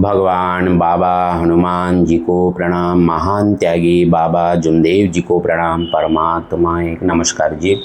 भगवान बाबा हनुमान जी को प्रणाम, महान त्यागी बाबा जुमदेव जी को प्रणाम। परमात्मा एक नमस्कार जी।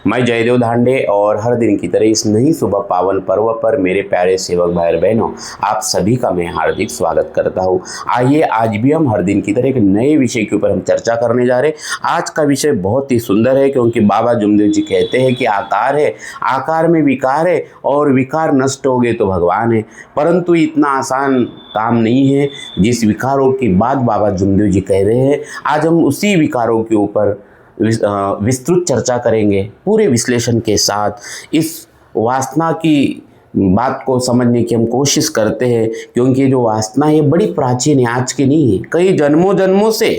मैं जयदेव धांडे और हर दिन की तरह इस नई सुबह पावन पर्व पर मेरे प्यारे सेवक भाई बहनों, आप सभी का मैं हार्दिक स्वागत करता हूँ। आइए आज भी हम हर दिन की तरह एक नए विषय के ऊपर हम चर्चा करने जा रहे हैं। आज का विषय बहुत ही सुंदर है, क्योंकि बाबा जुमदेव जी कहते हैं कि आकार है, आकार में विकार है और विकार नष्ट हो गए तो भगवान है। परंतु इतना आसान काम नहीं है जिस विकारों की बात बाबा जुमदेव जी कह रहे हैं। आज हम उसी विकारों के ऊपर विस्तृत चर्चा करेंगे पूरे विश्लेषण के साथ। इस वासना की बात को समझने की हम कोशिश करते हैं, क्योंकि ये जो वासना है बड़ी प्राचीन है, आज की नहीं है। कई जन्मों जन्मों से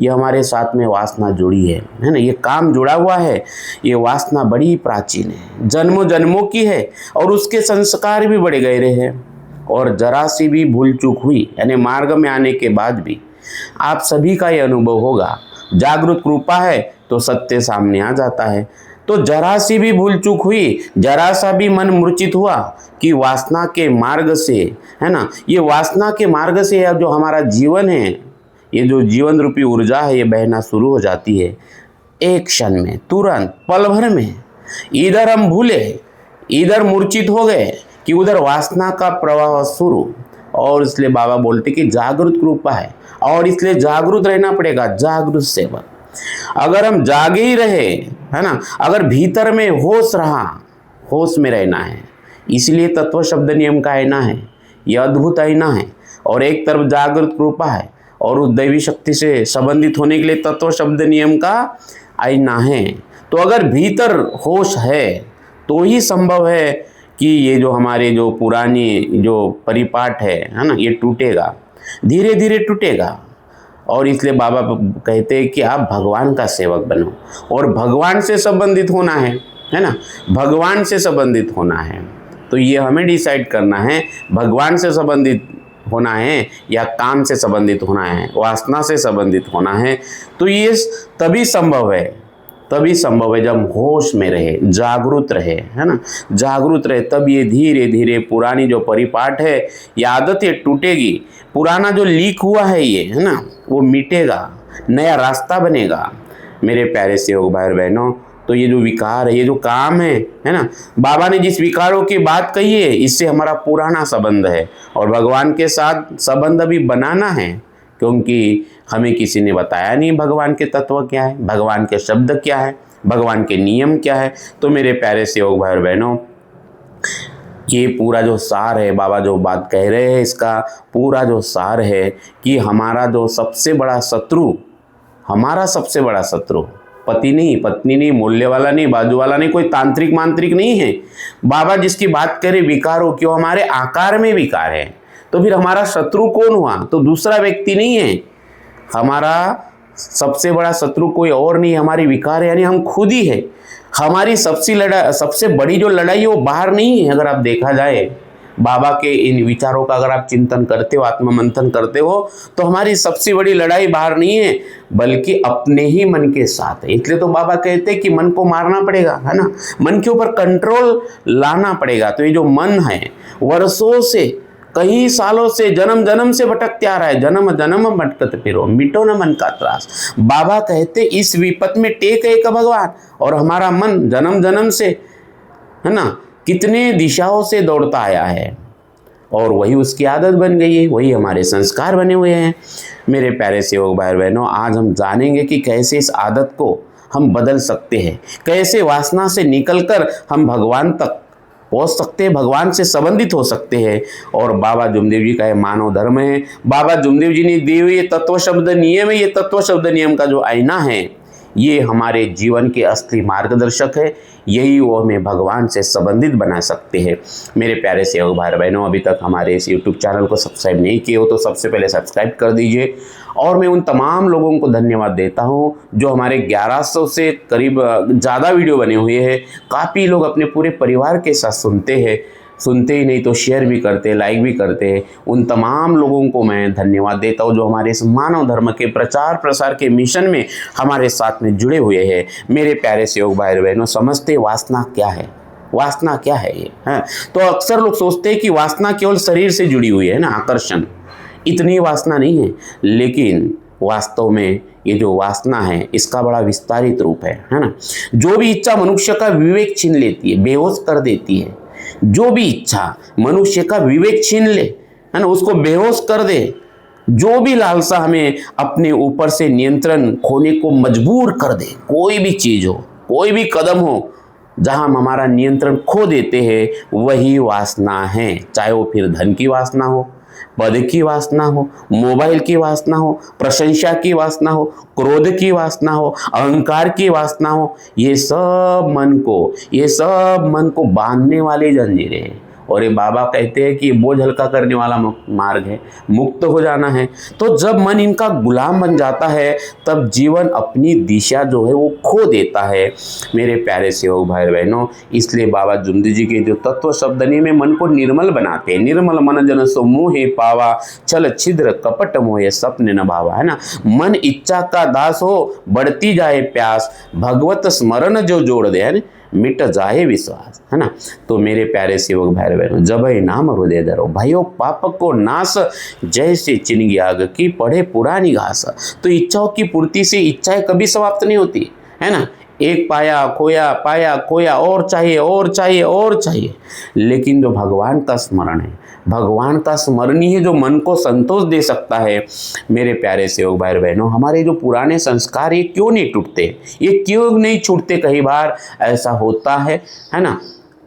ये हमारे साथ में वासना जुड़ी है ना। ये काम जुड़ा हुआ है। ये वासना बड़ी प्राचीन है, जन्मों जन्मों की है और उसके संस्कार भी बड़े गहरे हैं। और जरा सी भी भूल चूक हुई, यानी मार्ग में आने के बाद भी आप सभी का ये अनुभव होगा, जागृत कृपा है तो सत्य सामने आ जाता है। तो जरा सी भी भूल चूक हुई, जरा सा भी मन मूर्छित हुआ कि वासना के मार्ग से, है ना, ये वासना के मार्ग से जो हमारा जीवन है, ये जो जीवन रूपी ऊर्जा है, ये बहना शुरू हो जाती है एक क्षण में, तुरंत पल भर में। इधर हम भूले, इधर मूर्छित हो गए कि उधर वासना का प्रवाह शुरू। और इसलिए बाबा बोलते कि जागृत कृपा है और इसलिए जागृत रहना पड़ेगा, जागृत सेवक। अगर हम जागे ही रहे, है ना, अगर भीतर में होश रहा, होश में रहना है। इसलिए तत्व शब्द नियम का आईना है, यह अद्भुत आईना है। और एक तरफ जागृत कृपा है और उस दैवी शक्ति से संबंधित होने के लिए तत्व शब्द नियम का आईना है। तो अगर भीतर होश है तो ही संभव है कि ये जो हमारे जो पुरानी जो परिपाठ है ना, ये टूटेगा, धीरे धीरे टूटेगा। और इसलिए बाबा कहते हैं कि आप भगवान का सेवक बनो और भगवान से संबंधित होना है ना, भगवान से संबंधित होना है। तो ये हमें डिसाइड करना है, भगवान से संबंधित होना है या काम से संबंधित होना है, वासना से संबंधित होना है। तो ये तभी संभव है, तभी संभव है जब होश में रहे, जागृत रहे, है ना, जागृत रहे। तब ये धीरे धीरे पुरानी जो परिपाठ है, ये आदत ये टूटेगी, पुराना जो लीक हुआ है ये, है ना, वो मिटेगा, नया रास्ता बनेगा। मेरे प्यारे सेवक भाई बहनों, तो ये जो विकार है, ये जो काम है ना, बाबा ने जिस विकारों की बात कही है, इससे हमारा पुराना संबंध है और भगवान के साथ संबंध अभी बनाना है, क्योंकि हमें किसी ने बताया नहीं भगवान के तत्व क्या है, भगवान के शब्द क्या है, भगवान के नियम क्या है। तो मेरे प्यारे सेवक भाई और बहनों, ये पूरा जो सार है, बाबा जो बात कह रहे हैं, इसका पूरा जो सार है कि हमारा जो सबसे बड़ा शत्रु, हमारा सबसे बड़ा शत्रु पति नहीं, पत्नी नहीं, मूल्य वाला नहीं, बाजू वाला नहीं, कोई तांत्रिक मांत्रिक नहीं है। बाबा जिसकी बात करे विकारों की, हमारे आकार में विकार है। तो फिर हमारा शत्रु कौन हुआ? तो दूसरा व्यक्ति नहीं है, हमारा सबसे बड़ा शत्रु कोई और नहीं, हमारी विकार है, यानी हम खुद ही है। हमारी सबसे बड़ी जो लड़ाई है वो बाहर नहीं है। अगर आप देखा जाए, बाबा के इन विचारों का अगर आप चिंतन करते हो, आत्ममंथन करते हो, तो हमारी सबसे बड़ी लड़ाई बाहर नहीं है, बल्कि अपने ही मन के साथ है। इसलिए तो बाबा कहते हैं कि मन को मारना पड़ेगा, है ना, मन के ऊपर कंट्रोल लाना पड़ेगा। तो ये जो मन है, वर्षों से, कई सालों से, जन्म जन्म से भटकते आ रहा है, जन्म जन्म भटकत फिरो, मिटो न मन का त्रास। बाबा कहते इस विपत में टेक एक भगवान। और हमारा मन जन्म जन्म से, है ना, कितने दिशाओं से दौड़ता आया है और वही उसकी आदत बन गई है, वही हमारे संस्कार बने हुए हैं। मेरे प्यारे सेवक भाई बहनों, आज हम जानेंगे कि कैसे इस आदत को हम बदल सकते हैं, कैसे वासना से निकलकर हम भगवान तक पहुँच सकते हैं, भगवान से संबंधित हो सकते हैं। और बाबा जुमदेव जी का ये मानव धर्म है, बाबा जुमदेव जी ने दिए हुए ये तत्व शब्द नियम है, ये तत्व शब्द नियम का जो आईना है, ये हमारे जीवन के असली मार्गदर्शक है। यही वो हमें भगवान से संबंधित बना सकते हैं। मेरे प्यारे सेवक भाई बहनों, अभी तक हमारे इस YouTube चैनल को सब्सक्राइब नहीं किए हो तो सबसे पहले सब्सक्राइब कर दीजिए। और मैं उन तमाम लोगों को धन्यवाद देता हूं जो हमारे 1100 से करीब ज़्यादा वीडियो बने हुए हैं। काफ़ी लोग अपने पूरे परिवार के साथ सुनते ही नहीं तो शेयर भी करते, लाइक भी करते हैं। उन तमाम लोगों को मैं धन्यवाद देता हूँ जो हमारे इस मानव धर्म के प्रचार प्रसार के मिशन में हमारे साथ में जुड़े हुए हैं। मेरे प्यारे सेवक भाई बहनों, समझते वासना क्या है? वासना क्या है ये है। तो अक्सर लोग सोचते हैं कि वासना केवल शरीर से जुड़ी हुई है ना, आकर्षण, इतनी वासना नहीं है। लेकिन वास्तव में ये जो वासना है इसका बड़ा विस्तारित रूप है ना। जो भी इच्छा मनुष्य का विवेक छीन लेती है, बेहोश कर देती है, जो भी इच्छा मनुष्य का विवेक छीन ले, है ना, उसको बेहोश कर दे, जो भी लालसा हमें अपने ऊपर से नियंत्रण खोने को मजबूर कर दे, कोई भी चीज हो, कोई भी कदम हो जहां हम हमारा नियंत्रण खो देते हैं, वही वासना है। चाहे वो फिर धन की वासना हो, पद की वासना हो, मोबाइल की वासना हो, प्रशंसा की वासना हो, क्रोध की वासना हो, अहंकार की वासना हो, ये सब मन को बांधने वाली जंजीरें हैं। और ये बाबा कहते हैं कि ये बोझ हल्का करने वाला मार्ग है, मुक्त हो जाना है। तो जब मन इनका गुलाम बन जाता है तब जीवन अपनी दिशा जो है वो खो देता है मेरे प्यारे सेवक भाई बहनों। इसलिए बाबा जुमदेव जी के जो तत्व शब्दनी में मन को निर्मल बनाते हैं, निर्मल मन जन सो मोहे पावा, छल छिद्र कपट मोहे सपने न भावा, है ना। मन इच्छा का दास हो, बढ़ती जाए प्यास, भगवत स्मरण जो जोड़ दे, है ना, मिट जाए विश्वास, है ना। तो मेरे प्यारे सेवक भाई बहनों, जब नाम हृदय धरो, भयो पाप को नाश, जैसे चिन्ह आग की पढ़े पुरानी घास। तो इच्छाओं की पूर्ति से इच्छाएं कभी समाप्त नहीं होती, है ना। एक पाया खोया और चाहिए और चाहिए और चाहिए। लेकिन जो भगवान का स्मरण है, भगवान का स्मरण ही है जो मन को संतोष दे सकता है। मेरे प्यारे सेवक भाई बहनों, हमारे जो पुराने संस्कार ये क्यों नहीं टूटते, ये क्यों नहीं छूटते? कई बार ऐसा होता है ना।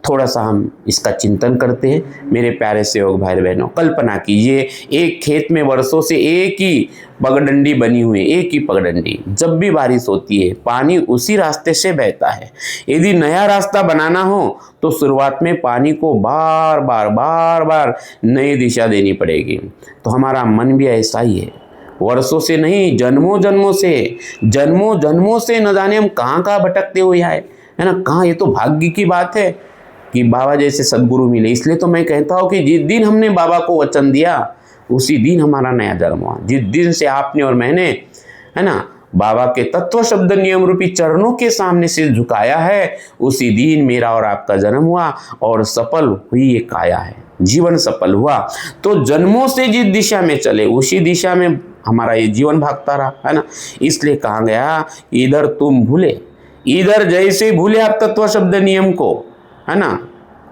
थोड़ा सा हम इसका चिंतन करते हैं। मेरे प्यारे सेवक भाई बहनों, कल्पना कीजिए एक खेत में वर्षों से एक ही पगडंडी बनी हुई है, एक ही पगडंडी। जब भी बारिश होती है पानी उसी रास्ते से बहता है। यदि नया रास्ता बनाना हो तो शुरुआत में पानी को बार बार नई दिशा देनी पड़ेगी। तो हमारा मन भी ऐसा ही है, वर्षों से नहीं, जन्मों जन्मों से न जाने हम कहाँ भटकते हुए आए, है ना। कहाँ, ये तो भाग्य की बात है कि बाबा जैसे सदगुरु मिले। इसलिए तो मैं कहता हूँ कि जिस दिन हमने बाबा को वचन दिया उसी दिन हमारा नया जन्म हुआ। जिस दिन से आपने और मैंने, है ना, बाबा के तत्व शब्द नियम रूपी चरणों के सामने से झुकाया है, उसी दिन मेरा और आपका जन्म हुआ और सफल हुई ये काया है, जीवन सफल हुआ। तो जन्मों से जिस दिशा में चले उसी दिशा में हमारा ये जीवन भागता रहा, है ना। इसलिए कहा गया, इधर तुम भूले, इधर जैसे भूले आप तत्व शब्द नियम को, है ना।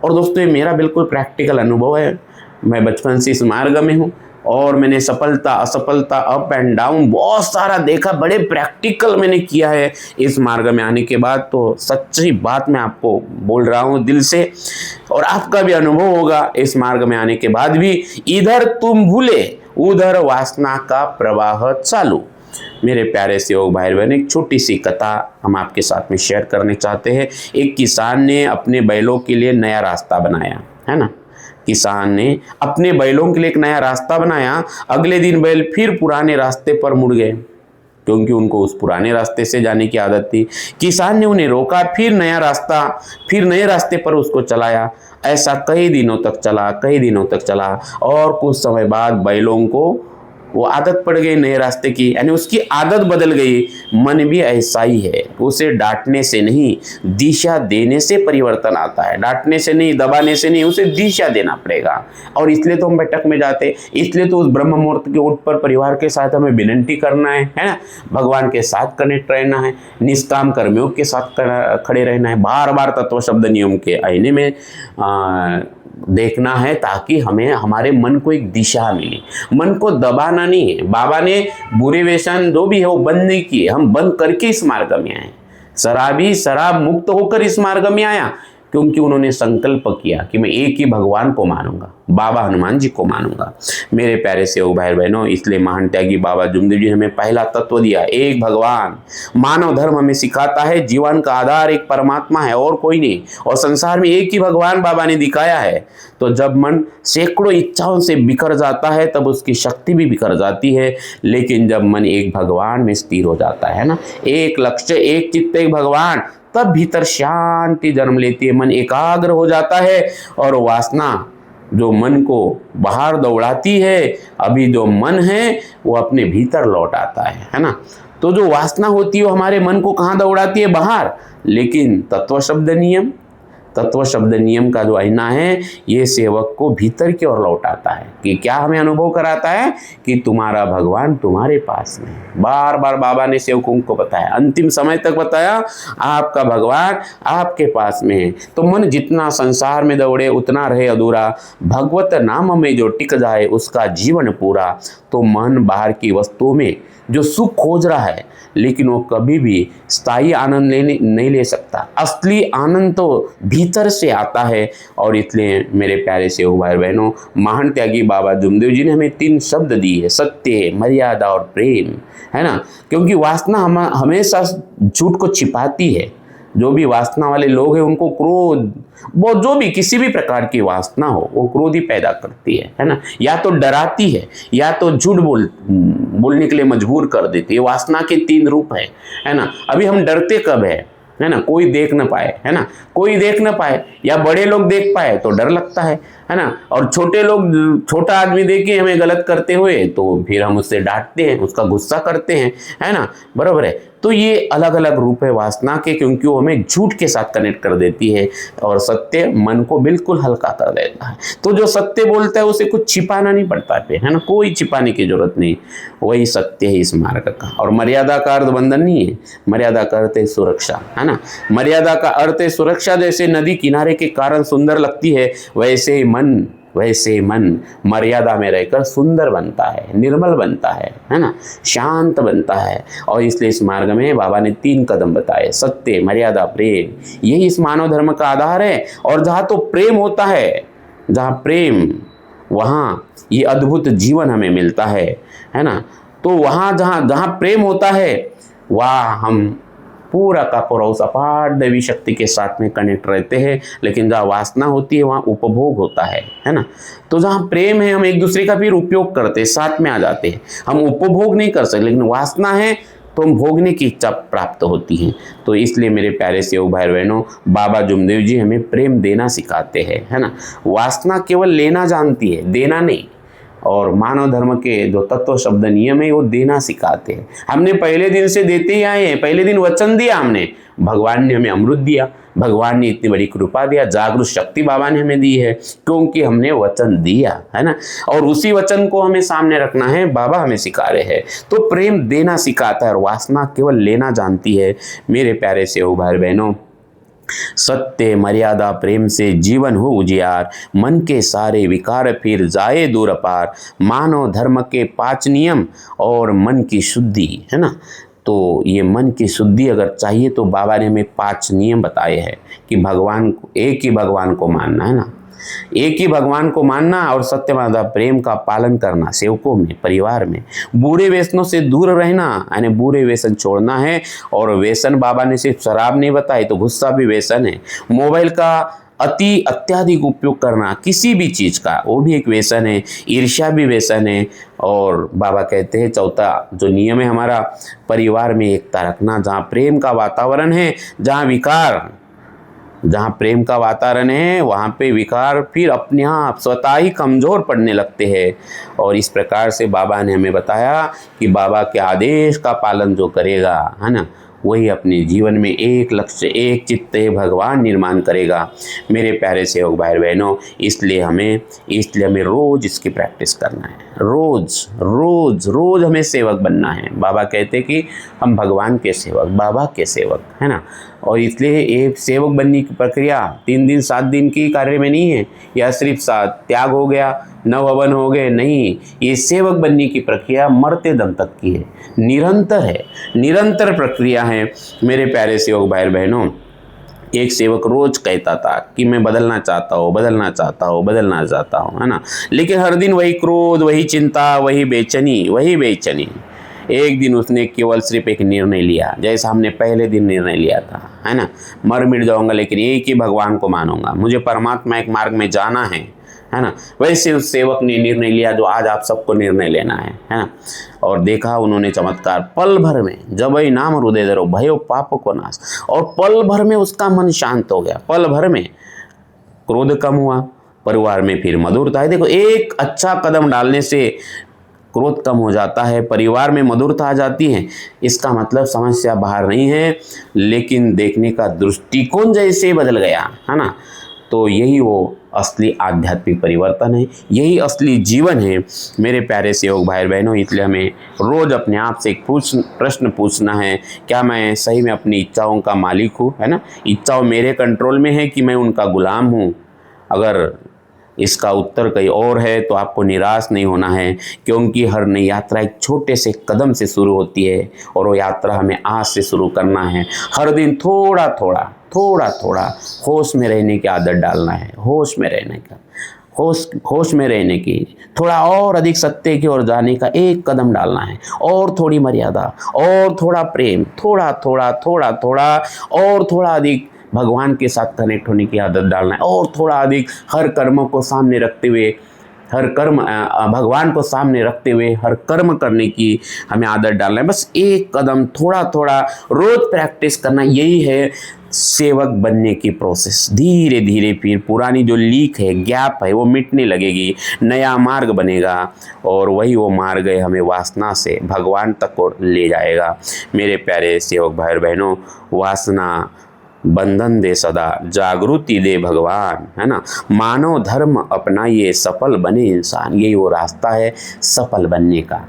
और दोस्तों, ये मेरा बिल्कुल प्रैक्टिकल अनुभव है। मैं बचपन से इस मार्ग में हूँ और मैंने सफलता असफलता, अप एंड डाउन बहुत सारा देखा, बड़े प्रैक्टिकल मैंने किया है इस मार्ग में आने के बाद। तो सच्ची बात मैं आपको बोल रहा हूँ दिल से, और आपका भी अनुभव होगा इस मार्ग में आने के बाद भी। इधर तुम भूले, उधर वासना का प्रवाह चालू। मेरे प्यारे सेवक भाई बहन, एक छोटी सी कथा हम आपके साथ में शेयर करने चाहते हैं। एक किसान ने अपने बैलों के लिए नया रास्ता बनाया, है ना। किसान ने अपने बैलों के लिए एक नया रास्ता बनाया। अगले दिन बैल फिर पुराने रास्ते पर मुड़ गए, क्योंकि उनको उस पुराने रास्ते से जाने की आदत थी। किसान ने उन्हें रोका, फिर नए रास्ते पर उसको चलाया। ऐसा कई दिनों तक चला और कुछ समय बाद बैलों को वो आदत पड़ गई नए रास्ते की, यानी उसकी आदत बदल गई। मन भी ऐसा ही है, उसे डांटने से नहीं दिशा देने से परिवर्तन आता है। डांटने से नहीं, दबाने से नहीं, उसे दिशा देना पड़ेगा। और इसलिए तो हम बैठक में जाते, इसलिए तो उस ब्रह्म मुहूर्त के उठ पर परिवार के साथ हमें विनती करना है ना, भगवान के साथ कनेक्ट रहना है, निष्काम कर्मियों के साथ खड़े रहना है, बार बार तत्व शब्द नियम के आईने में देखना है, ताकि हमें हमारे मन को एक दिशा मिले। मन को दबाना नहीं है। बाबा ने बुरे व्यसन जो भी है वो बंद नहीं किए, हम बंद करके इस मार्ग में आए। शराबी शराब मुक्त होकर इस मार्ग में आया, क्योंकि उन्होंने संकल्प किया कि मैं एक ही भगवान को मानूंगा, बाबा हनुमान जी को मानूंगा। मेरे प्यारे सेवक भाई बहनों, इसलिए महान त्यागी बाबा जुमदेव जी ने हमें पहला तत्व दिया, एक भगवान। मानव धर्म हमें सिखाता है जीवन का आधार एक परमात्मा है और कोई नहीं, और संसार में एक ही भगवान बाबा ने दिखाया है। तो जब मन सैकड़ों इच्छाओं से बिखर जाता है तब उसकी शक्ति भी बिखर जाती है। लेकिन जब मन एक भगवान में स्थिर हो जाता है ना, एक लक्ष्य, एक चित्त, एक भगवान, तब भीतर शांति जन्म लेती है, मन एकाग्र हो जाता है। और वासना जो मन को बाहर दौड़ाती है, अभी जो मन है वो अपने भीतर लौट आता है ना। तो जो वासना होती है वो हमारे मन को कहाँ दौड़ाती है? बाहर। लेकिन तत्व शब्द नियम, तत्व शब्द नियम का जो आईना है ये सेवक को भीतर की ओर लौटाता है कि क्या हमें अनुभव कराता है कि तुम्हारा भगवान तुम्हारे पास में है। बार बार बाबा ने सेवकों को बताया, अंतिम समय तक बताया, आपका भगवान आपके पास में है। तो मन जितना संसार में दौड़े उतना रहे अधूरा, भगवत नाम में जो टिक जाए उसका जीवन पूरा। तो मन बाहर की वस्तुओं में जो सुख खोज रहा है लेकिन वो कभी भी स्थायी आनंद नहीं ले सकता। असली आनंद तो भीतर से आता है। और इसलिए मेरे प्यारे से भाई बहनों, महान त्यागी बाबा जुमदेव जी ने हमें 3 शब्द दिए है, सत्य, मर्यादा और प्रेम, है ना। क्योंकि वासना हमेशा झूठ को छिपाती है। जो भी वासना वाले लोग हैं उनको क्रोध, वो जो भी किसी भी प्रकार की वासना हो वो क्रोध ही पैदा करती है ना। या तो डराती है या तो झूठ बोलने के लिए मजबूर कर देती है। वासना के 3 रूप है ना। अभी हम डरते कब है ना, कोई देख ना पाए, है ना, कोई देख ना पाए या बड़े लोग देख पाए तो डर लगता है ना। और छोटा आदमी देखे हमें गलत करते हुए तो फिर हम उससे डांटते हैं, उसका गुस्सा करते हैं, है ना, बराबर है। तो ये अलग अलग रूप है वासना के, क्योंकि वो हमें झूठ के साथ कनेक्ट कर देती है और सत्य मन को बिल्कुल हल्का कर देता है। तो जो सत्य बोलता है उसे कुछ छिपाना नहीं पड़ता है ना, कोई छिपाने की जरूरत नहीं, वही सत्य है इस मार्ग का। और मर्यादा का अर्थ बंधन नहीं है, मर्यादा का अर्थ है सुरक्षा, है ना। मर्यादा का अर्थ है सुरक्षा। जैसे नदी किनारे के कारण सुंदर लगती है वैसे मन मर्यादा में रहकर सुंदर बनता है, निर्मल बनता है ना, शांत बनता है। और इसलिए इस मार्ग में बाबा ने 3 कदम बताए, सत्य, मर्यादा, प्रेम। यही इस मानव धर्म का आधार है। और जहाँ तो प्रेम होता है, जहाँ प्रेम, वहाँ ये अद्भुत जीवन हमें मिलता है ना। तो वहाँ जहाँ प्रेम होता है वहाँ हम पूरा का पूरा उस अपार दैवी शक्ति के साथ में कनेक्ट रहते हैं। लेकिन जहाँ वासना होती है वहाँ उपभोग होता है ना। तो जहाँ प्रेम है हम एक दूसरे का फिर उपयोग करते हैं, साथ में आ जाते हैं। हम उपभोग नहीं कर सकते, लेकिन वासना है तो हम भोगने की इच्छा प्राप्त होती है। तो इसलिए मेरे प्यारे सेवक भाई बहनों, बाबा जुमदेव जी हमें प्रेम देना सिखाते हैं, है ना। वासना केवल लेना जानती है, देना नहीं। और मानव धर्म के जो तत्व शब्द नियम है वो देना सिखाते हैं। हमने पहले दिन से देते ही आए हैं। पहले दिन वचन दिया हमने, भगवान ने हमें अमृत दिया, भगवान ने इतनी बड़ी कृपा दिया, जागरूक शक्ति बाबा ने हमें दी है, क्योंकि हमने वचन दिया, है ना। और उसी वचन को हमें सामने रखना है, बाबा हमें सिखा रहे हैं। तो प्रेम देना सिखाता है और वासना केवल लेना जानती है। मेरे प्यारे सेवक भाई बहनों, सत्य, मर्यादा, प्रेम से जीवन हो उजियार, मन के सारे विकार फिर जाए दूर पार, मानव धर्म के 5 नियम और मन की शुद्धि, है ना। तो ये मन की शुद्धि अगर चाहिए तो बाबा ने हमें 5 नियम बताए हैं कि भगवान को, एक ही भगवान को मानना, है ना, एक ही भगवान को मानना और सत्य मर्यादा प्रेम का पालन करना, सेवकों में, परिवार में, बुरे व्यसनों से दूर रहना, यानी बुरे व्यसन छोड़ना है। और व्यसन बाबा ने सिर्फ शराब नहीं बताई, तो गुस्सा भी व्यसन है। मोबाइल का अत्याधिक उपयोग करना किसी भी चीज़ का, वो भी एक व्यसन है। ईर्ष्या भी व्यसन है। और बाबा कहते हैं चौथा जो नियम है हमारा, परिवार में एकता रखना। जहाँ प्रेम का वातावरण है, जहाँ प्रेम का वातावरण है वहाँ पे विकार फिर अपने आप स्वतः ही कमज़ोर पड़ने लगते हैं। और इस प्रकार से बाबा ने हमें बताया कि बाबा के आदेश का पालन जो करेगा, है ना, वही अपने जीवन में एक लक्ष्य, एक चित्त भगवान निर्माण करेगा। मेरे प्यारे सेवक भाई बहनों, इसलिए हमें रोज़ इसकी प्रैक्टिस करना है। रोज़ हमें सेवक बनना है। बाबा कहते कि हम भगवान के सेवक, बाबा के सेवक, है ना। और इसलिए एक सेवक बनने की प्रक्रिया 3 दिन 7 दिन की कार्य में नहीं है, या सिर्फ 7 त्याग हो गया, 9 हवन हो गए, नहीं। ये सेवक बनने की प्रक्रिया मरते दम तक की है, निरंतर है, निरंतर प्रक्रिया है। मेरे प्यारे सेवक भाई बहनों, एक सेवक रोज कहता था कि मैं बदलना चाहता हूँ, है ना। लेकिन हर दिन वही क्रोध, वही चिंता, वही बेचैनी। एक दिन उसने केवल सिर्फ एक निर्णय लिया, जैसा हमने पहले दिन निर्णय लिया था, है ना, मर मिट जाऊंगा लेकिन एक ही भगवान को मानूंगा, मुझे परमात्मा एक मार्ग में जाना है ना। वैसे उस सेवक ने निर्णय लिया जो आज आप सबको निर्णय लेना है ना। और देखा उन्होंने चमत्कार, पल भर में, जब ही नाम हृदय धरो भयो पाप को नाश, और पल भर में उसका मन शांत हो गया। पल भर में क्रोध कम हुआ, परिवार में फिर मधुरता है। देखो, एक अच्छा कदम डालने से क्रोध कम हो जाता है, परिवार में मधुरता आ जाती है। इसका मतलब समस्या बाहर नहीं है, लेकिन देखने का दृष्टिकोण जैसे बदल गया है ना। तो यही वो असली आध्यात्मिक परिवर्तन है, यही असली जीवन है मेरे प्यारे सेवक भाई बहनों। इसलिए हमें रोज़ अपने आप से एक प्रश्न पूछना है, क्या मैं सही में अपनी इच्छाओं का मालिक हूँ, है ना। इच्छाओं मेरे कंट्रोल में है कि मैं उनका गुलाम हूँ। अगर इसका उत्तर कहीं और है तो आपको निराश नहीं होना है, क्योंकि हर नई यात्रा एक छोटे से कदम से शुरू होती है और वो यात्रा हमें आज से शुरू करना है। हर दिन थोड़ा थोड़ा होश में रहने की आदत डालना है, होश में रहने का, होश में रहने की, थोड़ा और अधिक सत्य की ओर जाने का एक कदम डालना है, और थोड़ी मर्यादा, और थोड़ा प्रेम, थोड़ा और थोड़ा अधिक भगवान के साथ कनेक्ट होने की आदत डालना है, और थोड़ा अधिक हर कर्म को सामने रखते हुए, भगवान को सामने रखते हुए हर कर्म करने की हमें आदत डालना है। बस एक कदम थोड़ा रोज प्रैक्टिस करना, यही है सेवक बनने की प्रोसेस। धीरे धीरे फिर पुरानी जो लीक है, गैप है, वो मिटने लगेगी, नया मार्ग बनेगा, और वही वो मार्ग है हमें वासना से भगवान तक को ले जाएगा। मेरे प्यारे सेवक भाई बहनों, वासना बंधन दे सदा, जागृति दे भगवान, है ना। मानव धर्म अपनाइए, सफल बने इंसान। यही वो रास्ता है सफल बनने का।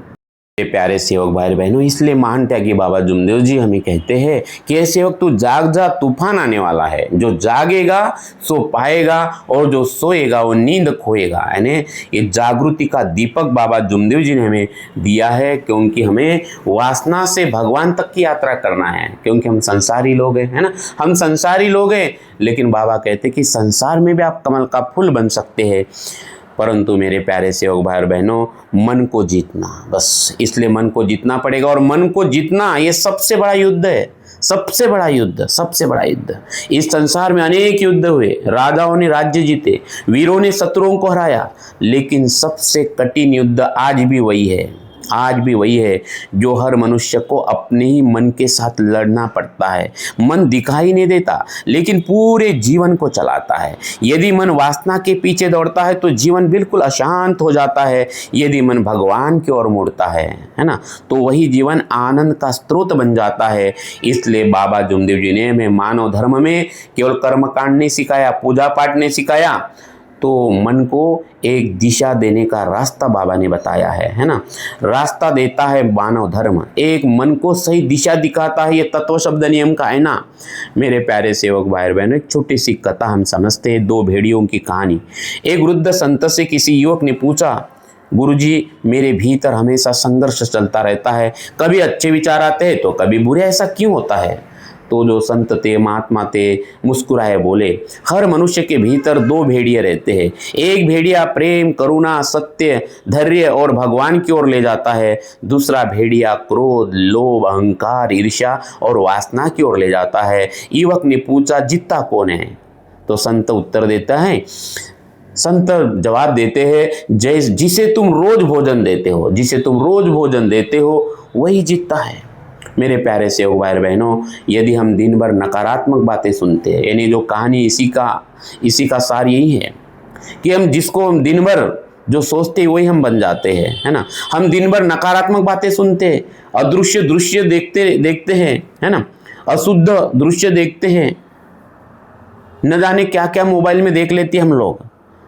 मेरे प्यारे सेवक भाई बहनों, इसलिए महान त्यागी बाबा जुमदेव जी हमें कहते हैं कि हे सेवक तू जाग जा, तूफान आने वाला है। जो जागेगा सो पाएगा, और जो सोएगा वो नींद खोएगा। यानी ये जागृति का दीपक बाबा जुमदेव जी ने हमें दिया है, क्योंकि हमें वासना से भगवान तक की यात्रा करना है। क्योंकि हम संसारी लोग हैं, है ना, हम संसारी लोग हैं। लेकिन बाबा कहते कि संसार में भी आप कमल का फूल बन सकते हैं, परंतु मेरे प्यारे सेवक भाई और बहनों, मन को जीतना, बस इसलिए मन को जीतना पड़ेगा। और मन को जीतना ये सबसे बड़ा युद्ध है, सबसे बड़ा युद्ध। इस संसार में अनेक युद्ध हुए, राजाओं ने राज्य जीते, वीरों ने शत्रुओं को हराया, लेकिन सबसे कठिन युद्ध आज भी वही है जो हर मनुष्य को अपने ही मन के साथ लड़ना पड़ता है। मन दिखाई नहीं देता, लेकिन पूरे जीवन को चलाता है। यदि मन वासना के पीछे दौड़ता है तो जीवन बिल्कुल अशांत हो जाता है। यदि मन भगवान की ओर मुड़ता है ना, तो वही जीवन आनंद का स्रोत बन जाता है। इसलिए बाबा जुमदेव जी ने हमें मानव धर्म में केवल कर्मकांड नहीं सिखाया, पूजा पाठ नहीं सिखाया, तो मन को एक दिशा देने का रास्ता बाबा ने बताया है ना। रास्ता देता है मानव धर्म, एक मन को सही दिशा दिखाता है। ये तत्व शब्द नियम का है ना। मेरे प्यारे सेवक भाई बहनों, एक छोटी सी कथा हम समझते हैं, दो भेड़ियों की कहानी। एक वृद्ध संत से किसी युवक ने पूछा, गुरुजी मेरे भीतर हमेशा संघर्ष चलता रहता है, कभी अच्छे विचार आते हैं तो कभी बुरे, ऐसा क्यों होता है? तो जो संत थे, महात्मा थे, मुस्कुराए बोले, हर मनुष्य के भीतर दो भेड़िए रहते हैं। एक भेड़िया प्रेम, करुणा, सत्य, धैर्य और भगवान की ओर ले जाता है। दूसरा भेड़िया क्रोध, लोभ, अहंकार, ईर्ष्या और वासना की ओर ले जाता है। युवक ने पूछा, जीतता कौन है? तो संत उत्तर देता है, संत जवाब देते हैं, जिसे तुम रोज भोजन देते हो वही जीतता है। मेरे प्यारे सेवक भाई बहनों, यदि हम दिन भर नकारात्मक बातें सुनते हैं, यानी जो कहानी इसी का सार यही है कि हम दिन भर जो सोचते हैं वही हम बन जाते हैं, है ना। हम दिन भर नकारात्मक बातें सुनते हैं, अदृश्य दृश्य देखते हैं, है ना, अशुद्ध दृश्य देखते हैं, न जाने क्या क्या मोबाइल में देख लेते हैं हम लोग,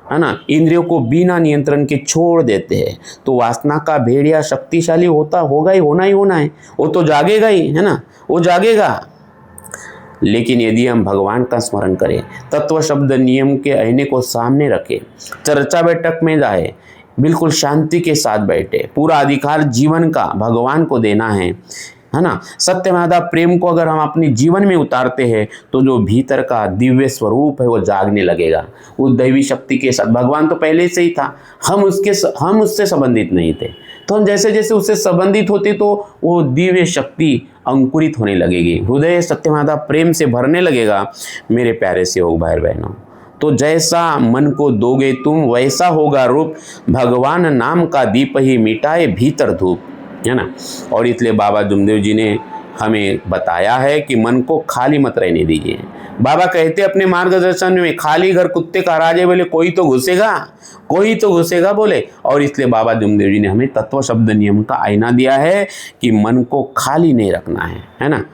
है ना। इंद्रियों को बिना नियंत्रण के छोड़ देते हैं, तो वासना का भेड़िया शक्तिशाली होना है। वो तो जागेगा ही, है ना, वो जागेगा। लेकिन यदि हम भगवान का स्मरण करें, तत्व शब्द नियम के आईने को सामने रखें, चर्चा बैठक में जाए, बिल्कुल शांति के साथ बैठे, पूरा अधिकार जीवन का भगवान को देना है ना। सत्यमादा प्रेम को अगर हम अपने जीवन में उतारते हैं तो जो भीतर का दिव्य स्वरूप है वो जागने लगेगा। उस दैवी शक्ति के साथ, भगवान तो पहले से ही था, हम उससे संबंधित नहीं थे, तो हम जैसे जैसे उससे संबंधित होते तो वो दिव्य शक्ति अंकुरित होने लगेगी, हृदय सत्यमादा प्रेम से भरने लगेगा। मेरे प्यारे सेवक भाई बहनों, तो जैसा मन को दोगे तुम वैसा होगा रूप, भगवान नाम का दीप ही मिटाए भीतर धूप, है ना। और इसलिए बाबा जुमदेव जी ने हमें बताया है कि मन को खाली मत रहने दीजिए, बाबा कहते अपने मार्गदर्शन में, खाली घर कुत्ते का राज है, बोले कोई तो घुसेगा, कोई तो घुसेगा बोले। और इसलिए बाबा जुमदेव जी ने हमें तत्व शब्द नियम का आईना दिया है कि मन को खाली नहीं रखना है ना।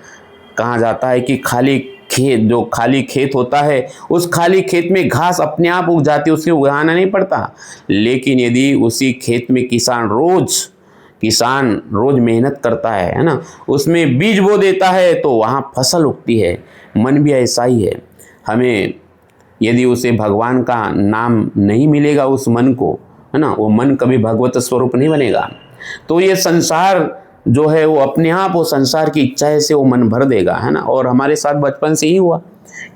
कहा जाता है कि खाली खेत, जो खाली खेत होता है, उस खाली खेत में घास अपने आप उग जाती है, उसके उगाना नहीं पड़ता। लेकिन यदि उसी खेत में किसान रोज मेहनत करता है ना, उसमें बीज बो देता है तो वहाँ फसल उगती है। मन भी ऐसा ही है। हमें यदि उसे भगवान का नाम नहीं मिलेगा उस मन को, है ना, वो मन कभी भगवत स्वरूप नहीं बनेगा। तो ये संसार जो है वो अपने आप वो संसार की इच्छा से वो मन भर देगा, है ना। और हमारे साथ बचपन से ही हुआ,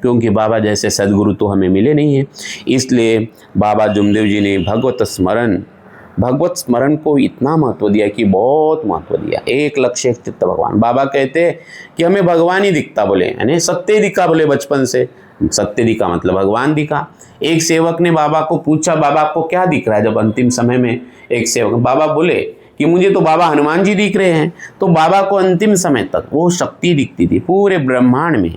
क्योंकि बाबा जैसे सदगुरु तो हमें मिले नहीं हैं। इसलिए बाबा जुमदेव जी ने भगवत स्मरण को इतना महत्व दिया कि बहुत महत्व दिया। एक लक्ष्य एक चित्त भगवान। बाबा कहते कि हमें भगवान ही दिखता, बोले यानी सत्य दिखा, बोले बचपन से सत्य दिखा मतलब भगवान दिखा। एक सेवक ने बाबा को पूछा, बाबा आपको क्या दिख रहा है? जब अंतिम समय में एक सेवक, बाबा बोले कि मुझे तो बाबा हनुमान जी दिख रहे हैं। तो बाबा को अंतिम समय तक वो शक्ति दिखती थी पूरे ब्रह्मांड में,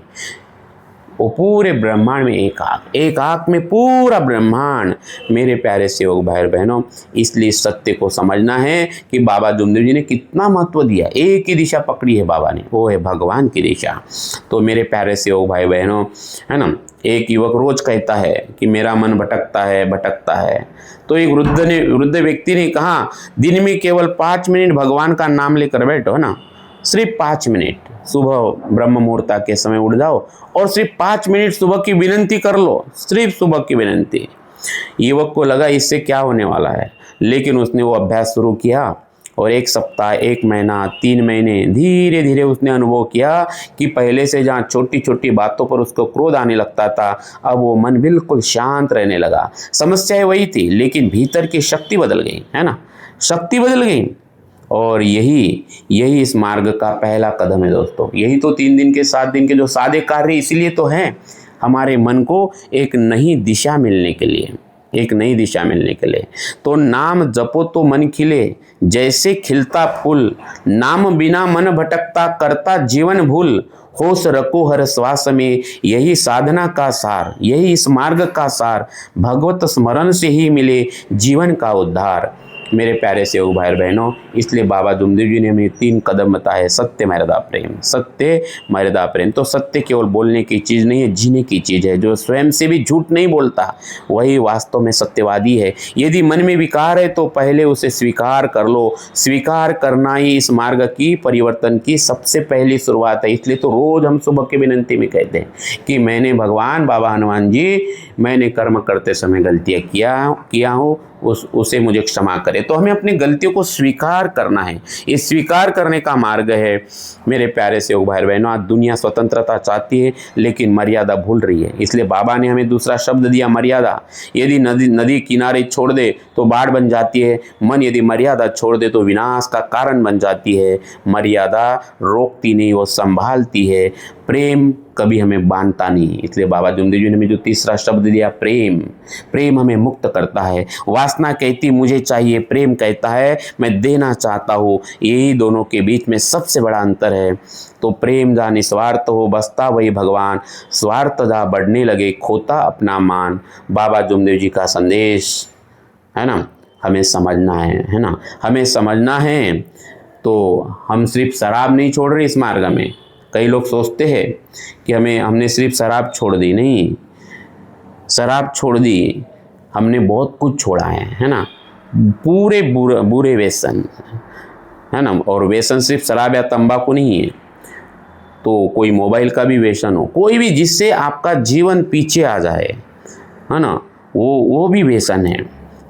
वो पूरे ब्रह्मांड में एक आँख में पूरा ब्रह्मांड। मेरे प्यारे सेवक भाई बहनों, इसलिए सत्य को समझना है कि बाबा जुमदेव जी ने कितना महत्व दिया। एक ही दिशा पकड़ी है बाबा ने, वो है भगवान की दिशा। तो मेरे प्यारे सेवक भाई बहनों, है ना, एक युवक रोज कहता है कि मेरा मन भटकता है। तो एक वृद्ध व्यक्ति ने कहा, दिन में केवल 5 मिनट भगवान का नाम लेकर बैठो, है ना, सिर्फ 5 मिनट। सुबह ब्रह्म मुहूर्त के समय उठ जाओ और सिर्फ 5 मिनट सुबह की विनंती कर लो, सिर्फ सुबह की विनंती। युवक को लगा इससे क्या होने वाला है, लेकिन उसने वो अभ्यास शुरू किया और 1 सप्ताह, 1 महीना, 3 महीने, धीरे धीरे उसने अनुभव किया कि पहले से जहाँ छोटी छोटी बातों पर उसको क्रोध आने लगता था, अब वो मन बिल्कुल शांत रहने लगा। समस्या वही थी, लेकिन भीतर की शक्ति बदल गई, है ना, शक्ति बदल गई। और यही इस मार्ग का पहला कदम है दोस्तों। यही तो 3 दिन के 7 दिन के जो सादे कार्य इसीलिए तो हैं, हमारे मन को एक नई दिशा मिलने के लिए, तो नाम जपो तो मन खिले, जैसे खिलता फूल, नाम बिना मन भटकता, करता जीवन भूल, होश रखो हर श्वास में, यही साधना का सार, यही इस मार्ग का सार, भगवत स्मरण से ही मिले जीवन का उद्धार। मेरे प्यारे सेवक भाई बहनों, इसलिए बाबा जुमदेव जी ने हमें 3 कदम बताए। सत्य, मर्यादा, प्रेम। सत्य, मर्यादा, प्रेम। तो सत्य केवल बोलने की चीज़ नहीं है, जीने की चीज़ है। जो स्वयं से भी झूठ नहीं बोलता वही वास्तव में सत्यवादी है। यदि मन में विकार है तो पहले उसे स्वीकार कर लो। स्वीकार करना ही इस मार्ग की परिवर्तन की सबसे पहली शुरुआत है। इसलिए तो रोज़ हम सुबह की विनंती में कहते हैं कि मैंने भगवान बाबा हनुमान जी, मैंने कर्म करते समय गलतियाँ किया हो, उसे मुझे क्षमा करे। तो हमें अपनी गलतियों को स्वीकार करना है। ये स्वीकार करने का मार्ग है। मेरे प्यारे सेवक भाई बहनों, आज दुनिया स्वतंत्रता चाहती है लेकिन मर्यादा भूल रही है। इसलिए बाबा ने हमें दूसरा शब्द दिया, मर्यादा। यदि नदी किनारे छोड़ दे तो बाढ़ बन जाती है, मन यदि मर्यादा छोड़ दे तो विनाश का कारण बन जाती है। मर्यादा रोकती नहीं, वो संभालती है। प्रेम कभी हमें बांधता नहीं। इसलिए बाबा जुमदेव जी ने हमें जो तीसरा शब्द दिया, प्रेम हमें मुक्त करता है। वासना कहती मुझे चाहिए, प्रेम कहता है मैं देना चाहता हूँ। यही दोनों के बीच में सबसे बड़ा अंतर है। तो प्रेम जहाँ निस्वार्थ हो, बसता वही भगवान, स्वार्थ जहाँ बढ़ने लगे, खोता अपना मान। बाबा जुमदेव जी का संदेश है ना, हमें समझना है ना, हमें समझना है। तो हम सिर्फ शराब नहीं छोड़ रहे इस मार्ग में। कई लोग सोचते हैं कि हमने सिर्फ शराब छोड़ दी, नहीं, शराब छोड़ दी, हमने बहुत कुछ छोड़ा है ना, पूरे बुरे व्यसन, है ना। और व्यसन सिर्फ शराब या तंबाकू नहीं है, तो कोई मोबाइल का भी व्यसन हो, कोई भी जिससे आपका जीवन पीछे आ जाए, है ना, वो भी व्यसन है।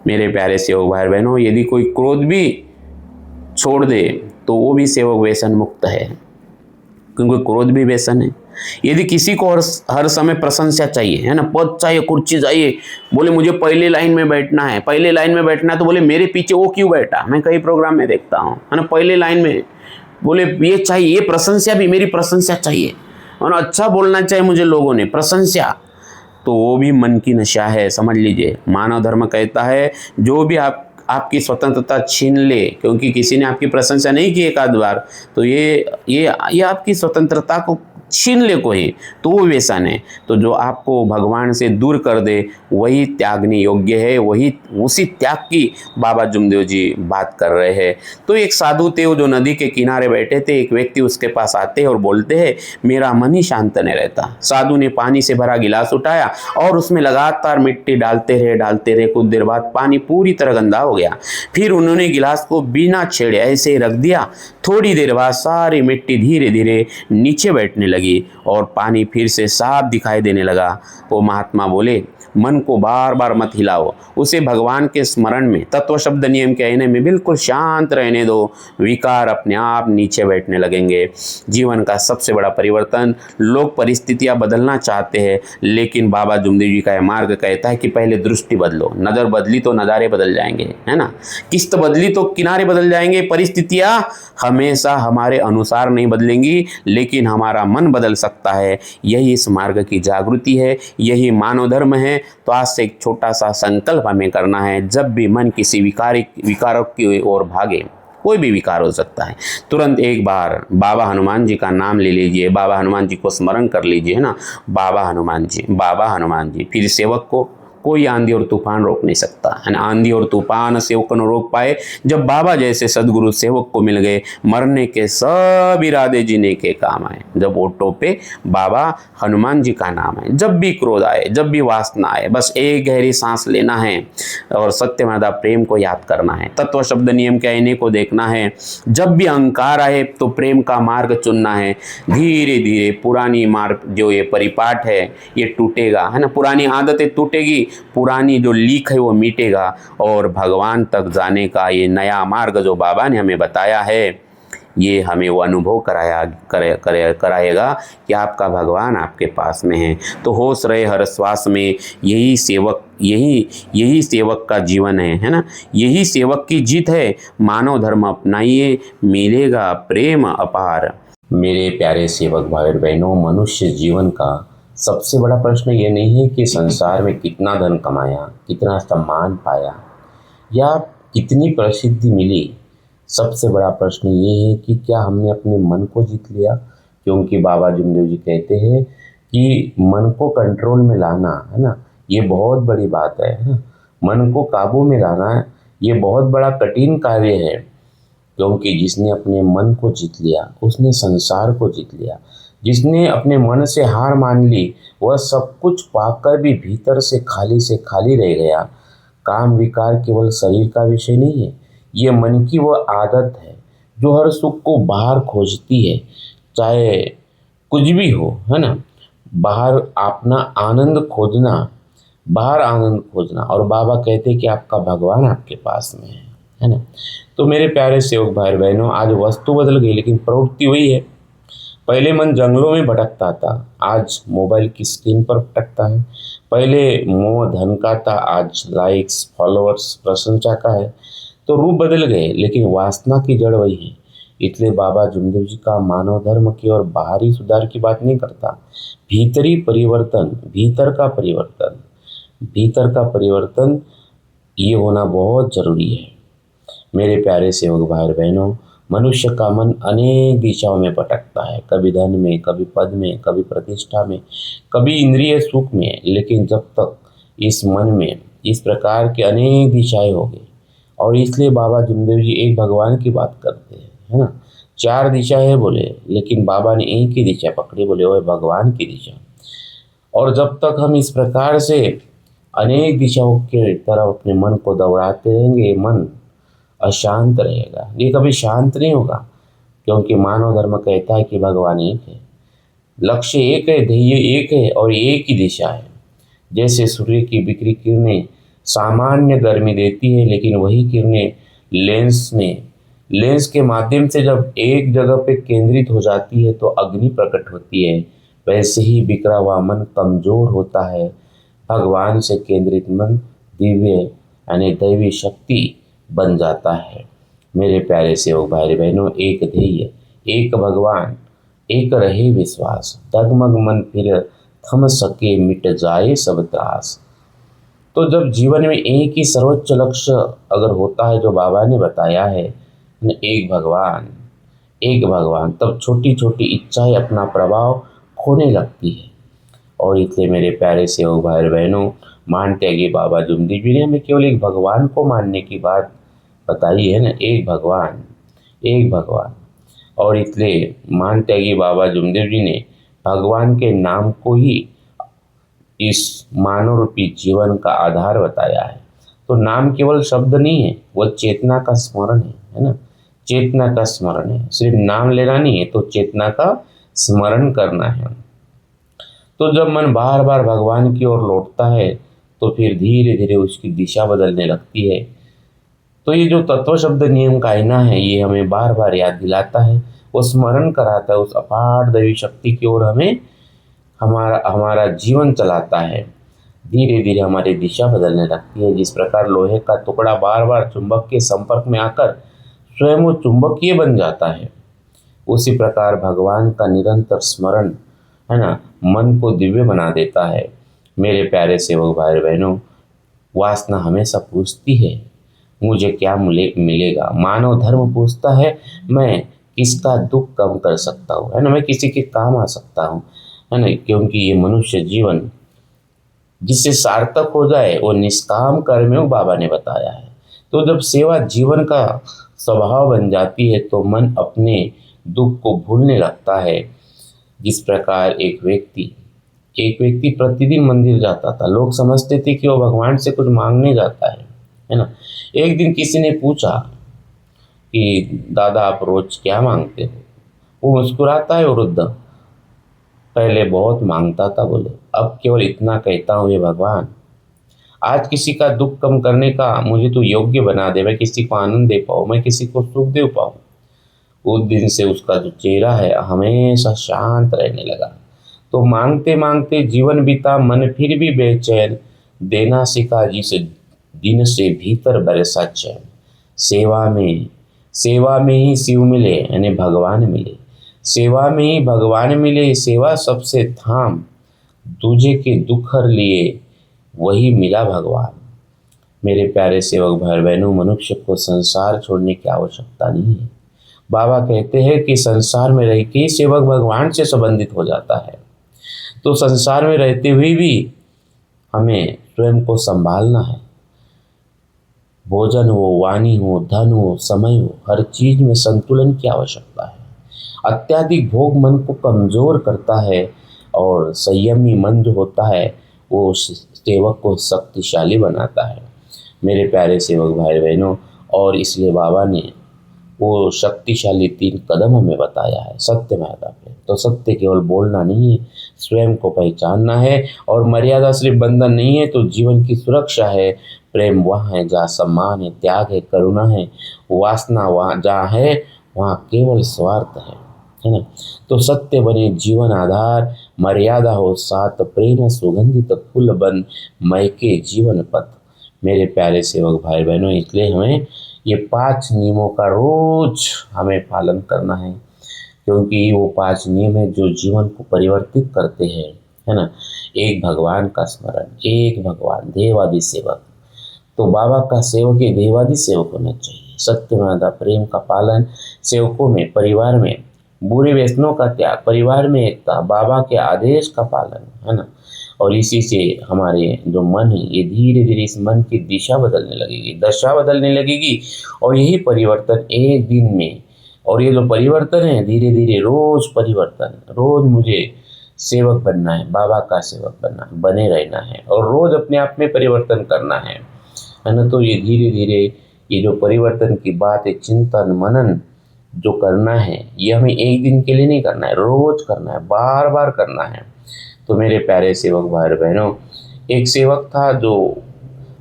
मेरे प्यारे सेवक भाई बहनों, यदि कोई क्रोध भी छोड़ दे तो वो भी सेवक व्यसन मुक्त है, क्योंकि क्रोध भी व्यसन है। यदि किसी को हर समय प्रशंसा चाहिए, है ना, पद चाहिए, कुर्सी चाहिए, बोले मुझे पहले लाइन में बैठना है, तो बोले मेरे पीछे वो क्यों बैठा। मैं कई प्रोग्राम में देखता हूँ, है ना, पहले लाइन में, बोले ये चाहिए, ये प्रशंसा भी, मेरी प्रशंसा चाहिए, और अच्छा बोलना चाहिए मुझे लोगों ने, प्रशंसा। तो वो भी मन की नशा है, समझ लीजिए। मानव धर्म कहता है जो भी आपकी स्वतंत्रता छीन ले, क्योंकि किसी ने आपकी प्रशंसा नहीं की एक आध बार, तो ये आपकी स्वतंत्रता को छीन ले कोई, तो वो व्यसन है। तो जो आपको भगवान से दूर कर दे वही त्यागने योग्य है, वही उसी त्याग की बाबा जुमदेव जी बात कर रहे हैं। तो एक साधु थे, वो जो नदी के किनारे बैठे थे, एक व्यक्ति उसके पास आते हैं और बोलते हैं मेरा मन ही शांत नहीं रहता। साधु ने पानी से भरा गिलास उठाया और उसमें लगातार मिट्टी डालते रहे। कुछ देर बाद पानी पूरी तरह गंदा हो गया। फिर उन्होंने गिलास को बिना छेड़े ऐसे ही रख दिया। थोड़ी देर बाद सारी मिट्टी धीरे धीरे नीचे बैठने लगी और पानी फिर से साफ दिखाई देने लगा। वो महात्मा बोले मन को बार बार मत हिलाओ, उसे भगवान के स्मरण में, तत्व शब्द नियम के आईने में बिल्कुल शांत रहने दो, विकार अपने आप नीचे बैठने लगेंगे। जीवन का सबसे बड़ा परिवर्तन, लोग परिस्थितियां बदलना चाहते हैं, लेकिन बाबा जुमदेव जी का यह मार्ग कहता है कि पहले दृष्टि बदलो। नज़र बदली तो नज़ारे बदल जाएंगे, है ना। किस्त बदली तो किनारे बदल जाएंगे। परिस्थितियां हमेशा हमारे अनुसार नहीं बदलेंगी, लेकिन हमारा मन बदल सकता है। यही इस मार्ग की जागृति है, यही मानव धर्म है। तो आज से एक छोटा सा संकल्प हमें करना है, जब भी मन किसी विकारों की ओर भागे, कोई भी विकार हो सकता है, तुरंत एक बार बाबा हनुमान जी का नाम ले लीजिए, बाबा हनुमान जी को स्मरण कर लीजिए, है ना। बाबा हनुमान जी, बाबा हनुमान जी। फिर सेवक को कोई आंधी और तूफान रोक नहीं सकता, है ना। आंधी और तूफान सेवक को न रोक पाए। जब बाबा जैसे सदगुरु सेवक को मिल गए, मरने के सब इरादे जीने के काम आए। जब ओटो पे बाबा हनुमान जी का नाम है, जब भी क्रोध आए, जब भी वासना आए, बस एक गहरी सांस लेना है और सत्यमादा प्रेम को याद करना है, तत्व शब्द नियम के आईने को देखना है। जब भी अहंकार आए तो प्रेम का मार्ग चुनना है। धीरे धीरे पुरानी मार्ग जो ये परिपाठ है ये टूटेगा, है ना। पुरानी आदतें टूटेगी, पुरानी जो लीक है वो मिटेगा और भगवान तक जाने का ये नया मार्ग जो बाबा ने हमें बताया है, ये हमें वो अनुभव कराएगा कि आपका भगवान आपके पास में है। तो होश रहे हर श्वास में, यही सेवक का जीवन है ना। यही सेवक की जीत है। मानव धर्म अपनाइए, मिलेगा प्रेम अपार। मेरे प्यारे सेवक भाई बहनों, मनुष्य जीवन का सबसे बड़ा प्रश्न ये नहीं है कि संसार में कितना धन कमाया, कितना सम्मान पाया या कितनी प्रसिद्धि मिली। सबसे बड़ा प्रश्न ये है कि क्या हमने अपने मन को जीत लिया। क्योंकि बाबा जुमदेव जी कहते हैं कि मन को कंट्रोल में लाना, है ना, ये बहुत बड़ी बात है ना। मन को काबू में लाना ये बहुत बड़ा कठिन कार्य है, क्योंकि जिसने अपने मन को जीत लिया उसने संसार को जीत लिया। जिसने अपने मन से हार मान ली वह सब कुछ पाकर भी भीतर से खाली रह गया। काम विकार केवल शरीर का विषय नहीं है, ये मन की वह आदत है जो हर सुख को बाहर खोजती है, चाहे कुछ भी हो, है ना। बाहर अपना आनंद खोजना, बाहर आनंद खोजना। और बाबा कहते हैं कि आपका भगवान आपके पास में है ना। तो मेरे प्यारे सेवक भाई बहनों, आज वस्तु बदल गई लेकिन प्रवृत्ति वही है। पहले मन जंगलों में भटकता था, आज मोबाइल की स्क्रीन पर भटकता है। पहले मोह धन का था, आज लाइक्स, फॉलोअर्स, प्रशंसा का है। तो रूप बदल गए लेकिन वासना की जड़ वही है। इसलिए बाबा जुमदेव जी का मानव धर्म की और बाहरी सुधार की बात नहीं करता, भीतरी परिवर्तन, भीतर का परिवर्तन ये होना बहुत जरूरी है। मेरे प्यारे सेवक भाई बहनों, मनुष्य का मन अनेक दिशाओं में भटकता है, कभी धन में, कभी पद में, कभी प्रतिष्ठा में, कभी इंद्रिय सुख में। लेकिन जब तक इस मन में इस प्रकार की अनेक दिशाएं होंगी, और इसलिए बाबा जुमदेव जी एक भगवान की बात करते हैं, है ना। 4 दिशा है बोले, लेकिन बाबा ने एक ही दिशा पकड़ी, बोले वो है भगवान की दिशा। और जब तक हम इस प्रकार से अनेक दिशाओं के तरफ अपने मन को दौड़ाते रहेंगे, मन अशांत रहेगा, ये कभी शांत नहीं होगा। क्योंकि मानव धर्म कहता है कि भगवान एक है, लक्ष्य एक है, ध्येय एक है और एक ही दिशा है। जैसे सूर्य की बिखरी किरणें सामान्य गर्मी देती है, लेकिन वही किरणें लेंस के माध्यम से जब एक जगह पे केंद्रित हो जाती है तो अग्नि प्रकट होती है। वैसे ही बिखरा हुआ मन कमजोर होता है। भगवान से केंद्रित मन दिव्य यानी दैवी शक्ति बन जाता है। मेरे प्यारे सेवक भाई बहनों, एक ध्येय, एक भगवान, एक रहे विश्वास, डगमग मन फिर थम सके, मिट जाए सब त्रास। तो जब जीवन में एक ही सर्वोच्च लक्ष्य अगर होता है जो बाबा ने बताया है न, एक भगवान, तब छोटी छोटी इच्छाएं अपना प्रभाव खोने लगती है। और इसलिए मेरे प्यारे सेवक भाई बहनों, मानते हैं कि बाबा जुमदेव जी ने हमें केवल एक भगवान को मानने की बात बताई है ना, एक भगवान, एक भगवान। और इसलिए मानते हैं कि बाबा जुमदेव जी ने भगवान के नाम को ही इस मानव रूपी जीवन का आधार बताया है। तो नाम केवल शब्द नहीं है, वह चेतना का स्मरण है ना, चेतना का स्मरण है। सिर्फ नाम लेना नहीं है, तो चेतना का स्मरण करना है। तो जब मन बार बार भगवान की ओर लौटता है तो फिर धीरे धीरे उसकी दिशा बदलने लगती है। तो ये जो तत्व शब्द नियम का आईना है, ये हमें बार बार याद दिलाता है, वो स्मरण कराता है उस अपार दैवी शक्ति की ओर हमें हमारा हमारा जीवन चलाता है। धीरे धीरे हमारी दिशा बदलने लगती है। जिस प्रकार लोहे का टुकड़ा बार बार चुंबक के संपर्क में आकर स्वयं वो चुंबकीय बन जाता है, उसी प्रकार भगवान का निरंतर स्मरण है ना, मन को दिव्य बना देता है। मेरे प्यारे सेवक भाई बहनों, वासना हमेशा पूछती है मुझे क्या मिलेगा। मानव धर्म पूछता है मैं किसका दुख कम कर सकता हूँ, है ना, मैं किसी के काम आ सकता हूँ, है ना। क्योंकि ये मनुष्य जीवन जिससे सार्थक हो जाए वो निष्काम कर्मयोग बाबा ने बताया है। तो जब सेवा जीवन का स्वभाव बन जाती है तो मन अपने दुख को भूलने लगता है। जिस प्रकार एक व्यक्ति प्रतिदिन मंदिर जाता था, लोग समझते थे कि वो भगवान से कुछ मांगने जाता है ना। एक दिन किसी ने पूछा कि दादा आप रोज क्या मांगते हो? वो मुस्कुराता है वृद्ध, पहले बहुत मांगता था, बोले अब केवल इतना कहता हूँ, ये भगवान आज किसी का दुख कम करने का मुझे तो योग्य बना दे, मैं किसी को आनंद दे पाऊँ, मैं किसी को सुख दे पाऊँ। उस दिन से उसका जो चेहरा है हमेशा शांत रहने लगा। तो मांगते मांगते जीवन बीता, मन फिर भी बेचैन, देना सीखा जिस दिन से भीतर बरसा चैन। सेवा में ही शिव मिले, यानी भगवान मिले, सेवा में ही भगवान मिले, सेवा सबसे थाम, दूजे के दुख हर लिए वही मिला भगवान। मेरे प्यारे सेवक भाई बहनों, मनुष्य को संसार छोड़ने की आवश्यकता नहीं है। बाबा कहते हैं कि संसार में रह के सेवक भगवान से संबंधित हो जाता है। तो संसार में रहते हुए भी हमें स्वयं को संभालना है। भोजन हो, वाणी हो, धन हो, समय हो, हर चीज में संतुलन की आवश्यकता है। अत्याधिक भोग मन को कमजोर करता है और संयमी मन जो होता है वो सेवक को शक्तिशाली बनाता है। मेरे प्यारे सेवक भाई बहनों, और इसलिए बाबा ने वो शक्तिशाली 3 कदम हमें बताया है। सत्य मर्यादा प्रेम, तो सत्य केवल बोलना नहीं है, स्वयं को पहचानना है। और मर्यादा सिर्फ बंधन नहीं है, तो जीवन की सुरक्षा है। प्रेम वहाँ है जहाँ सम्मान है, त्याग है, करुणा है। वासना वहाँ जहाँ है वहाँ केवल स्वार्थ है ना। तो सत्य बने जीवन आधार, मर्यादा हो साथ, प्रेम सुगंधित फूल बन महके जीवन पथ। मेरे प्यारे सेवक भाई बहनों, इसलिए हमें ये 5 नियमों का रोज हमें पालन करना है, क्योंकि वो 5 नियम है जो जीवन को परिवर्तित करते हैं, है ना। एक भगवान का स्मरण, एक भगवान, देवादि सेवक। तो बाबा का सेवक ही देवादि सेवक होना चाहिए। सत्य मर्यादा प्रेम का पालन सेवकों में, परिवार में बुरे व्यसनों का त्याग, परिवार में एकता, बाबा के आदेश का पालन, है ना। और इसी से हमारे जो मन है ये धीरे धीरे इस मन की दिशा बदलने लगेगी, दशा बदलने लगेगी। और यही परिवर्तन एक दिन में, और ये जो परिवर्तन है धीरे धीरे रोज परिवर्तन, रोज मुझे सेवक बनना है, बाबा का सेवक बनना, बने रहना है और रोज अपने आप में परिवर्तन करना है ना। तो ये धीरे धीरे ये जो परिवर्तन की बात है, चिंतन मनन जो करना है, ये हमें एक दिन के लिए नहीं करना है, रोज करना है, बार बार करना है। तो मेरे प्यारे सेवक भाई बहनों, एक सेवक था जो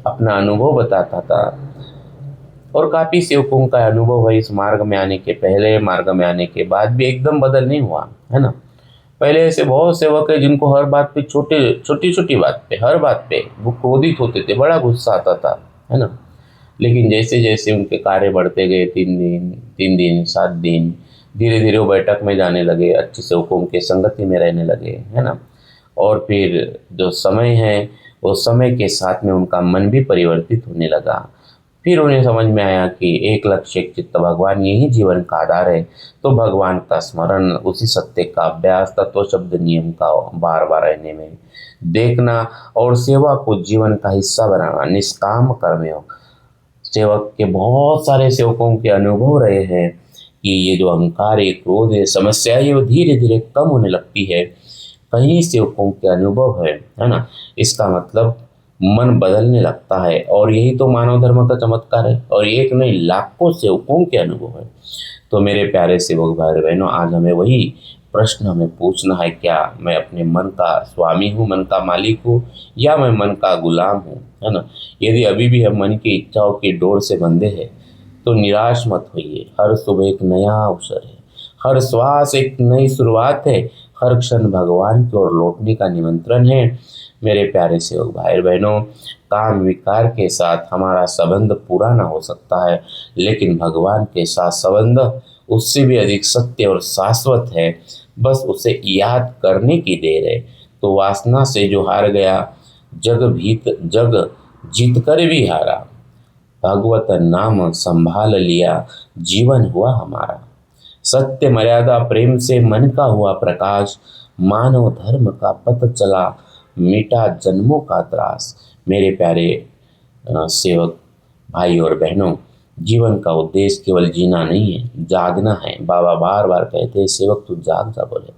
अपना अनुभव बताता था, और काफ़ी सेवकों का अनुभव है इस मार्ग में आने के पहले, मार्ग में आने के बाद भी एकदम बदल नहीं हुआ, है ना। पहले ऐसे बहुत सेवक है जिनको हर बात पे, छोटी छोटी बात पे, हर बात पे वो क्रोधित होते थे, बड़ा गुस्सा आता था, है ना। लेकिन जैसे जैसे उनके कार्य बढ़ते गए, 3 दिन 7 दिन, धीरे धीरे वो बैठक में जाने लगे, अच्छे सेवकों के संगति में रहने लगे, है ना। और फिर जो समय है उस समय के साथ में उनका मन भी परिवर्तित होने लगा। फिर उन्हें समझ में आया कि एक लक्ष्य एक चित्त भगवान यही जीवन का आधार है। तो भगवान का स्मरण, उसी सत्य का अभ्यास, तत्व शब्द नियम का बार बार रहने में देखना और सेवा को जीवन का हिस्सा बनाना, निष्काम कर्मयोग। सेवक के बहुत सारे सेवकों के अनुभव रहे हैं कि ये जो अहंकार है, क्रोध है, समस्या है, वो धीरे धीरे कम होने लगती है। कई सेवकों के अनुभव है ना। इसका मतलब मन बदलने लगता है और यही तो मानव धर्म का चमत्कार है। और एक नहीं, लाखों सेवकों के अनुभव है। तो मेरे प्यारे सेवक भाई बहनों, आज हमें वही प्रश्न हमें पूछना है, क्या मैं अपने मन का स्वामी हूँ, मन का मालिक हूँ, या मैं मन का गुलाम हूँ, है ना। यदि अभी भी हम मन की इच्छाओं की डोर से बंधे हैं तो निराश मत होइए। हर सुबह एक नया अवसर है, हर श्वास एक नई शुरुआत है, हर क्षण भगवान की ओर लौटने का निमंत्रण है। मेरे प्यारे सेवक भाई बहनों, काम विकार के साथ हमारा संबंध पूरा ना हो सकता है, लेकिन भगवान के साथ संबंध उससे भी अधिक सत्य और शाश्वत है। बस उसे याद करने की देर है। तो वासना से जो हार गया, जग जीत कर भी हारा, भगवत नाम संभाल लिया, जीवन हुआ हमारा। सत्य मर्यादा प्रेम से मन का हुआ प्रकाश, मानव धर्म का पथ चला, मिटा जन्मों का त्रास। मेरे प्यारे सेवक भाई और बहनों, जीवन का उद्देश्य केवल जीना नहीं है, जागना है। बाबा बार बार कहते हैं, सेवक तू जाग जा बोले।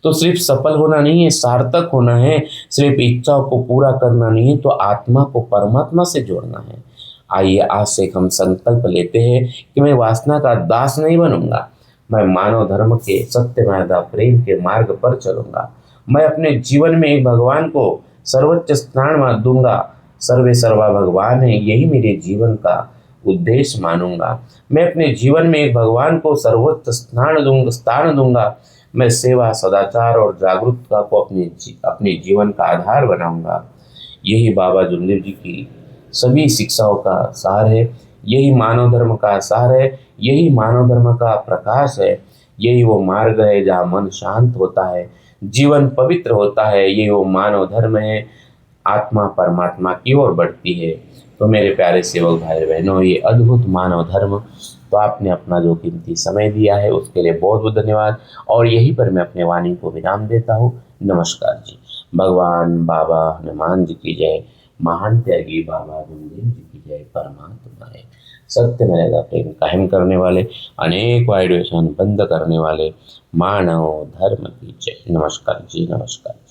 तो सिर्फ सफल होना नहीं है, सार्थक होना है। सिर्फ इच्छाओं को पूरा करना नहीं है, तो आत्मा को परमात्मा से जोड़ना है। आइए आज से हम संकल्प लेते हैं कि मैं वासना का दास नहीं बनूंगा, मैं मानव धर्म के सत्य मर्यादा प्रेम के मार्ग पर चलूंगा। मैं अपने जीवन में एक भगवान को सर्वोच्च स्थान दूंगा। सर्वे सर्वा भगवान है, यही मेरे जीवन का उद्देश्य मानूंगा। मैं अपने जीवन में एक भगवान को सर्वोच्च स्थान दूंगा। मैं सेवा, सदाचार और जागरूकता को अपने जीवन का आधार बनाऊंगा। यही बाबा जुमदेव जी की सभी शिक्षाओं का सार है, यही मानव धर्म का सार है, यही मानव धर्म का प्रकाश है। यही वो मार्ग है जहाँ मन शांत होता है, जीवन पवित्र होता है। यही वो मानव धर्म है, आत्मा परमात्मा की ओर बढ़ती है। तो मेरे प्यारे सेवक भाई बहनों, ये अद्भुत मानव धर्म, तो आपने अपना जो कीमती समय दिया है उसके लिए बहुत बहुत धन्यवाद। और यहीं पर मैं अपने वाणी को विराम देता हूँ। नमस्कार जी। भगवान बाबा हनुमान जी की जय, महान त्यागी बाबा जुमदेव जी की जय। परमात्मा है, सत्य मर्यादा प्रेम कायम करने वाले, अनेक वाइड बंद करने वाले मानव धर्म की जय। नमस्कार जी, नमस्कार जी।